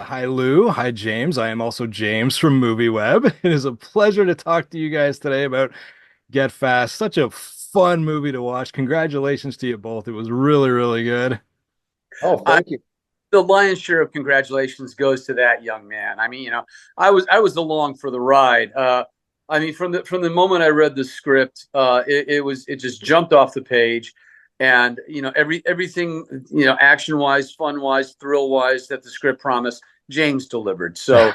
Hi, Lou. Hi, James. I am also James from MovieWeb. It is a pleasure to talk to you guys today about Get Fast. Such a fun movie to watch. Congratulations to you both. It was really, really good. Oh, I, thank you. the lion's share of congratulations goes to that young man. I mean, I was along for the ride. I mean, from the moment I read the script, it just jumped off the page, and everything action wise, fun wise, thrill wise that the script promised, James delivered. So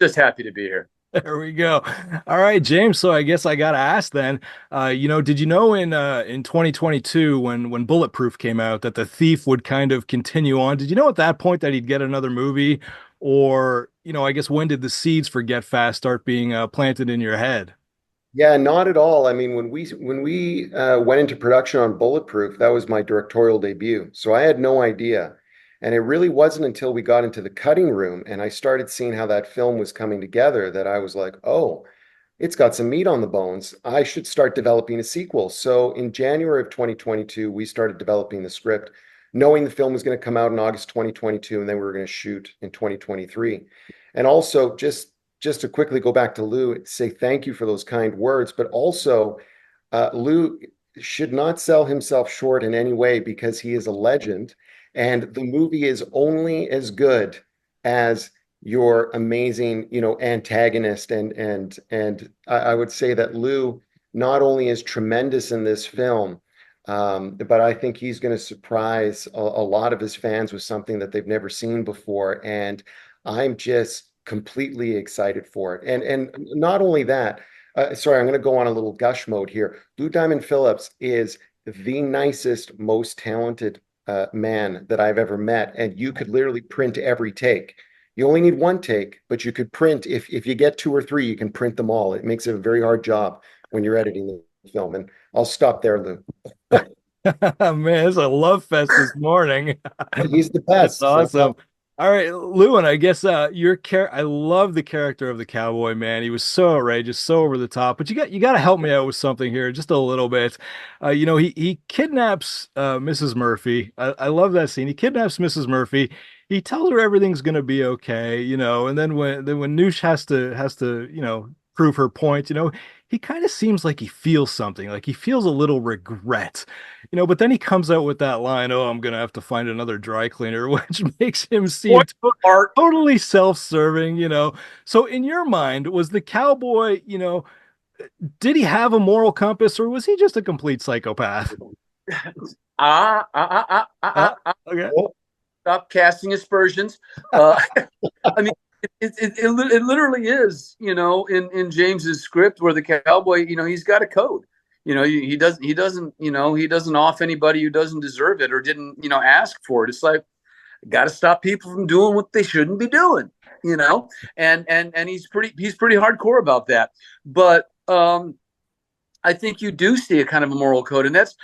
just happy to be here. There we go. All right, James. So I guess I gotta ask then. Did you know in 2022 when Bulletproof came out that the thief would kind of continue on? Did you know at that point that he'd get another movie, or I guess when did the seeds for Get Fast start being planted in your head? Yeah, not at all. I mean, when we went into production on Bulletproof, that was my directorial debut. So I had no idea. And it really wasn't until we got into the cutting room and I started seeing how that film was coming together that I was like, oh, it's got some meat on the bones. I should start developing a sequel. So in January of 2022, we started developing the script, knowing the film was going to come out in August 2022, and then we were going to shoot in 2023. And also, just to quickly go back to Lou, say thank you for those kind words, but also Lou should not sell himself short in any way because he is a legend, and the movie is only as good as your amazing, antagonist. And I would say that Lou not only is tremendous in this film, but I think he's going to surprise a lot of his fans with something that they've never seen before. And I'm just completely excited for it. And not only that, sorry, I'm going to go on a little gush mode here. Lou Diamond Phillips is the nicest, most talented man that I've ever met, and you could literally print every take. You only need one take, but you could print if you get two or three, you can print them all. It makes it a very hard job when you're editing the film. And I'll stop there, Lou. Man, it's a love fest this morning. He's the That's best. So awesome. All right, Lewin, I guess I love the character of the cowboy, man. He was so outrageous, so over the top. But you got to help me out with something here, just a little bit. He kidnaps Mrs. Murphy. I love that scene. He kidnaps Mrs. Murphy. He tells her everything's gonna be okay, and then when Noosh has to prove her point, he kind of seems like he feels something, like he feels a little regret. But then he comes out with that line, "Oh, I'm gonna have to find another dry cleaner," which makes him seem Spoiler art. totally self-serving. So in your mind, was the cowboy, did he have a moral compass or was he just a complete psychopath? Ah, ah, ah, ah, ah, Uh, ah, ah. okay. Stop casting aspersions. Uh, I mean, it literally is, in James's script where the cowboy, he's got a code. He doesn't off anybody who doesn't deserve it or didn't, ask for it. It's like, got to stop people from doing what they shouldn't be doing, and he's pretty hardcore about that. But I think you do see a kind of a moral code, and that's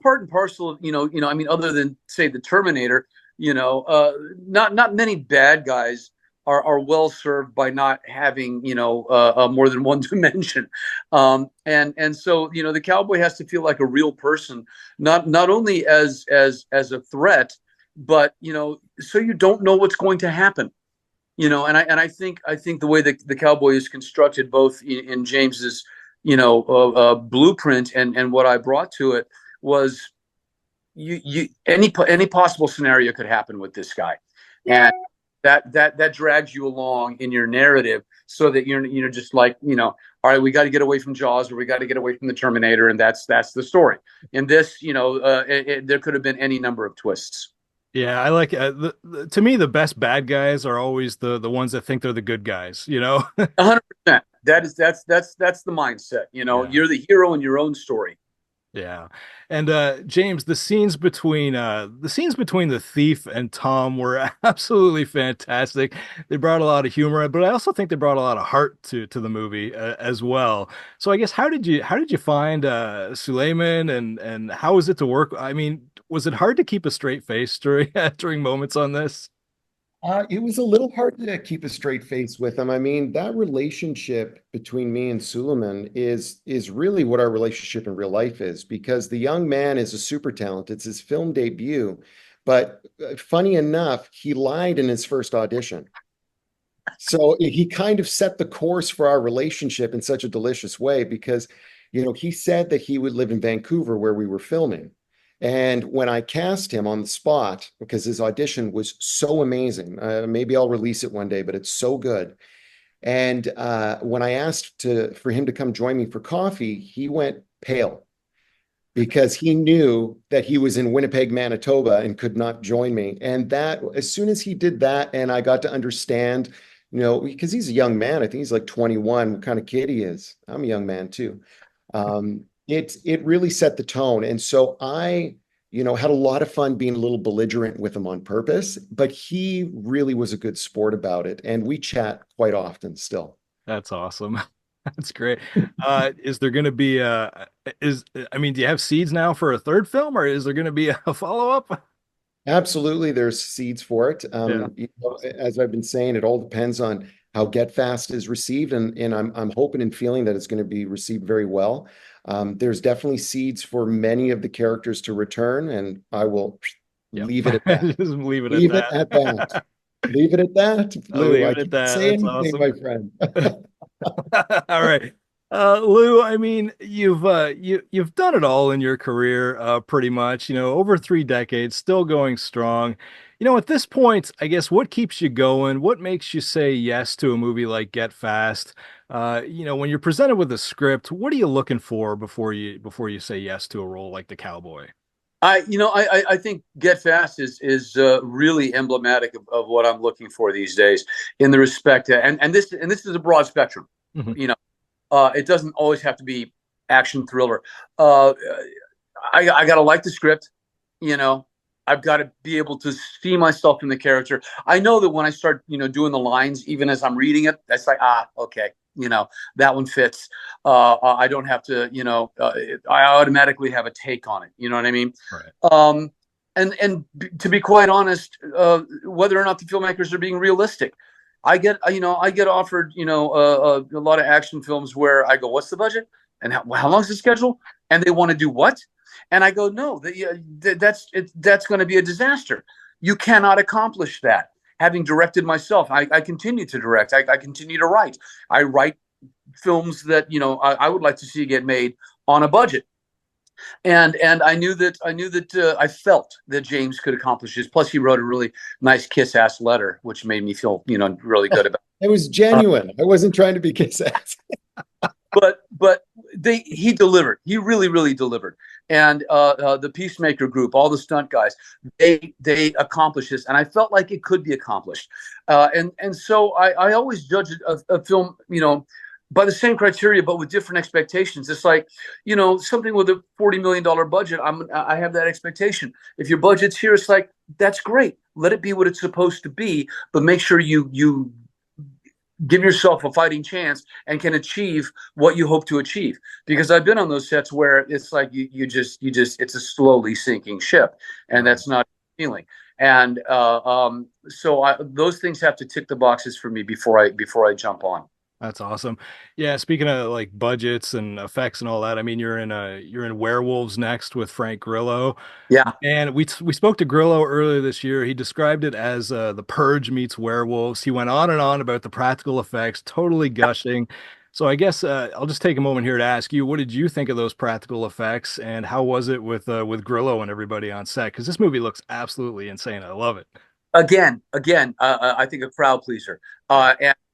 part and parcel of I mean, other than say the Terminator, not many bad guys are well served by not having more than one dimension, and so the cowboy has to feel like a real person, not only as a threat, but so you don't know what's going to happen. And I think the way that the cowboy is constructed, both in James's blueprint and what I brought to it was any possible scenario could happen with this guy, and that drags you along in your narrative so that you're just like all right, we got to get away from Jaws or we got to get away from the Terminator, and that's the story. In this, there could have been any number of twists. Yeah, I like to me the best bad guys are always the ones that think they're the good guys. 100%. That's the mindset. Yeah. You're the hero in your own story. Yeah. And James, the scenes between the thief and Tom were absolutely fantastic. They brought a lot of humor, but I also think they brought a lot of heart to the movie as well. So I guess how did you find Suleiman and how was it to work? I mean, was it hard to keep a straight face during during moments on this? it was a little hard to keep a straight face with him. I mean, that relationship between me and Suleiman is really what our relationship in real life is, because the young man is a super talent. It's his film debut, But funny enough, he lied in his first audition. So he kind of set the course for our relationship in such a delicious way because, he said that he would live in Vancouver where we were filming. And when I cast him on the spot, because his audition was so amazing, maybe I'll release it one day, but it's so good. And when I asked for him to come join me for coffee, he went pale because he knew that he was in Winnipeg, Manitoba and could not join me. And that, as soon as he did that, and I got to understand, because he's a young man, I think he's like 21, what kind of kid he is. I'm a young man too. It really set the tone. And so I, had a lot of fun being a little belligerent with him on purpose, but he really was a good sport about it. And we chat quite often still. That's awesome. That's great. Is there going to be do you have seeds now for a third film, or is there going to be a follow-up? Absolutely, there's seeds for it. Yeah. As I've been saying, it all depends on how Get Fast is received, and I'm hoping and feeling that it's going to be received very well. There's definitely seeds for many of the characters to return, and I will Yep. leave it at that. Just leave it at Leave it that. at that. Leave it at that, I'll Lou. leave I it at can't that. say That's anything, awesome. my friend. All right. Lou, I mean, you've done it all in your career, pretty much, over 3 decades, still going strong. At this point, I guess what keeps you going? What makes you say yes to a movie like Get Fast? When you're presented with a script, what are you looking for before you say yes to a role like the Cowboy? I think Get Fast is really emblematic of what I'm looking for these days in the respect and this is a broad spectrum. Mhm. It doesn't always have to be action thriller. Uh, I got to like the script. You know, I've got to be able to see myself in the character. I know that when I start, doing the lines, even as I'm reading it, that's like, okay, that one fits. I don't have to, I automatically have a take on it. You know what I mean? Right. To be quite honest, whether or not the filmmakers are being realistic, I get offered, a lot of action films where I go, what's the budget? And how long's the schedule? And they want to do what? And I go, no, that's going to be a disaster. You cannot accomplish that. Having directed myself, I continue to direct. I continue to write. I write films that, I would like to see get made on a budget. And I felt that James could accomplish this. Plus, he wrote a really nice kiss-ass letter, which made me feel, really good about It was it. genuine. I wasn't trying to be kiss-ass. But he delivered. He really delivered. And the Peacemaker group, all the stunt guys, they accomplished this, and I felt like it could be accomplished. And so I always judge a film, by the same criteria, but with different expectations. It's like, something with a $40 million budget, I have that expectation. If your budget's here, it's like, that's great. Let it be what it's supposed to be, but make sure you give yourself a fighting chance and can achieve what you hope to achieve. Because I've been on those sets where it's like you just it's a slowly sinking ship, and Right. that's not feeling. And so those things have to tick the boxes for me before I jump on. That's awesome. Yeah, speaking of like budgets and effects and all that, I mean, you're in Werewolves next with Frank Grillo. Yeah. And we spoke to Grillo earlier this year. He described it as The Purge meets Werewolves. He went on and on about the practical effects, totally gushing. So I guess I'll just take a moment here to ask you, what did you think of those practical effects, and how was it with Grillo and everybody on set? Because this movie looks absolutely insane. I love it. Again, I think a crowd pleaser.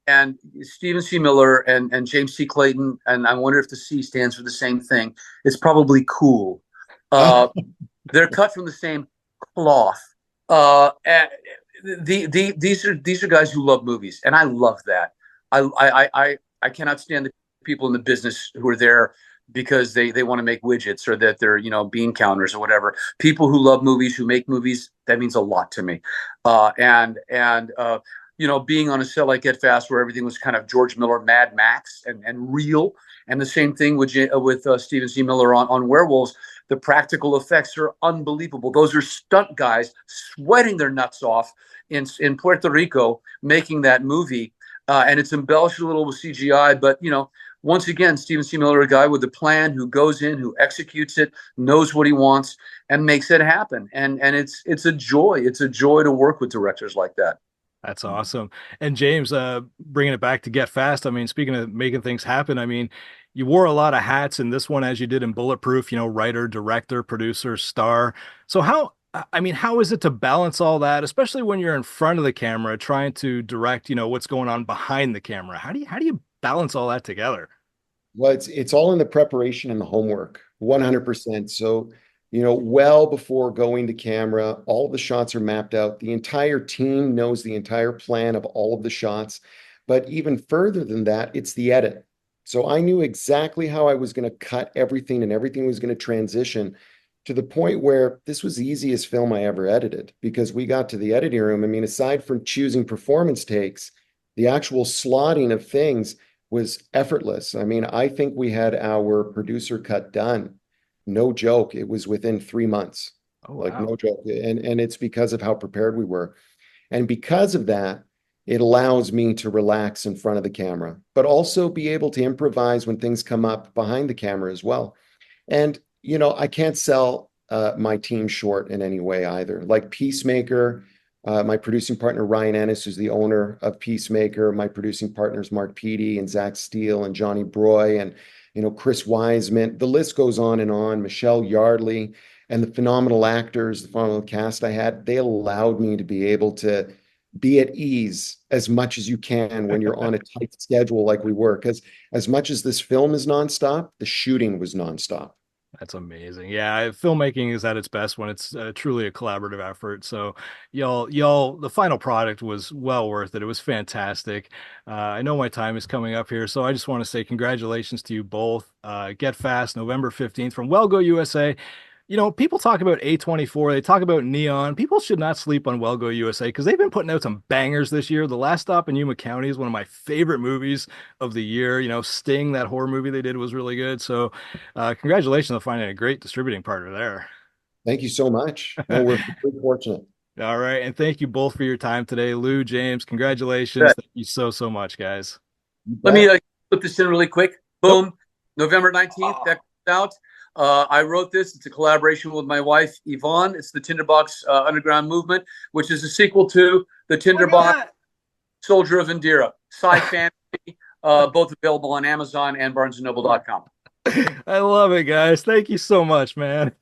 And Stephen C. Miller and James C. Clayton, and I wonder if the C stands for the same thing. It's probably cool. They're cut from the same cloth. These are guys who love movies, and I love that. I cannot stand the people in the business who are there because they want to make widgets, or that they're bean counters or whatever. People who love movies, who make movies, that means a lot to me. Being on a set like Get Fast, where everything was kind of George Miller, Mad Max, and real, and the same thing with Stephen C. Miller on Werewolves. The practical effects are unbelievable. Those are stunt guys sweating their nuts off in Puerto Rico making that movie, and it's embellished a little with CGI. But once again, Stephen C. Miller, a guy with a plan, who goes in, who executes it, knows what he wants, and makes it happen. And it's a joy. It's a joy to work with directors like that. That's awesome. And James, bringing it back to Get Fast, I mean, speaking of making things happen, I mean, you wore a lot of hats in this one as you did in Bulletproof, writer, director, producer, star. So I mean, how is it to balance all that, especially when you're in front of the camera trying to direct, what's going on behind the camera? How do you balance all that together? Well, it's all in the preparation and the homework, 100%. So, well before going to camera, all the shots are mapped out. The entire team knows the entire plan of all of the shots. But even further than that, it's the edit. So I knew exactly how I was going to cut everything and everything was going to transition to the point where this was the easiest film I ever edited because we got to the editing room. I mean, aside from choosing performance takes, the actual slotting of things was effortless. I mean, I think we had our producer cut done. No joke. It was within 3 months. Oh, Like wow. no joke. And it's because of how prepared we were. And because of that, it allows me to relax in front of the camera, but also be able to improvise when things come up behind the camera as well. And, I can't sell my team short in any way either. Like Peacemaker, my producing partner, Ryan Ennis, who's the owner of Peacemaker. My producing partners, Mark Peedy and Zach Steele and Johnny Broy and, Chris Wiseman. The list goes on and on. Michelle Yardley and the phenomenal actors, the phenomenal cast I had, they allowed me to be able to be at ease as much as you can when you're on a tight schedule like we were. Because as much as this film is nonstop, the shooting was nonstop. That's amazing. Yeah, filmmaking is at its best when it's truly a collaborative effort. So, the final product was well worth it. It was fantastic. I know my time is coming up here, so I just want to say congratulations to you both. Get Fast, November 15th from Well Go USA. People talk about A24, they talk about Neon. People should not sleep on Well Go USA because they've been putting out some bangers this year. The Last Stop in Yuma County is one of my favorite movies of the year. Sting, that horror movie they did was really good. So, congratulations on finding a great distributing partner there. Thank you so much. No, we're very fortunate. All right. And thank you both for your time today. Lou, James, congratulations. But Thank you so, so much, guys. You let me bet. put this in really quick. Nope. Boom. November 19th, that comes out. I wrote this. It's a collaboration with my wife, Yvonne. It's the Tinderbox Underground Movement, which is a sequel to the Look at Tinderbox that. Soldier of Indira. Sci fantasy, both available on Amazon and BarnesandNoble.com. I love it, guys. Thank you so much, man.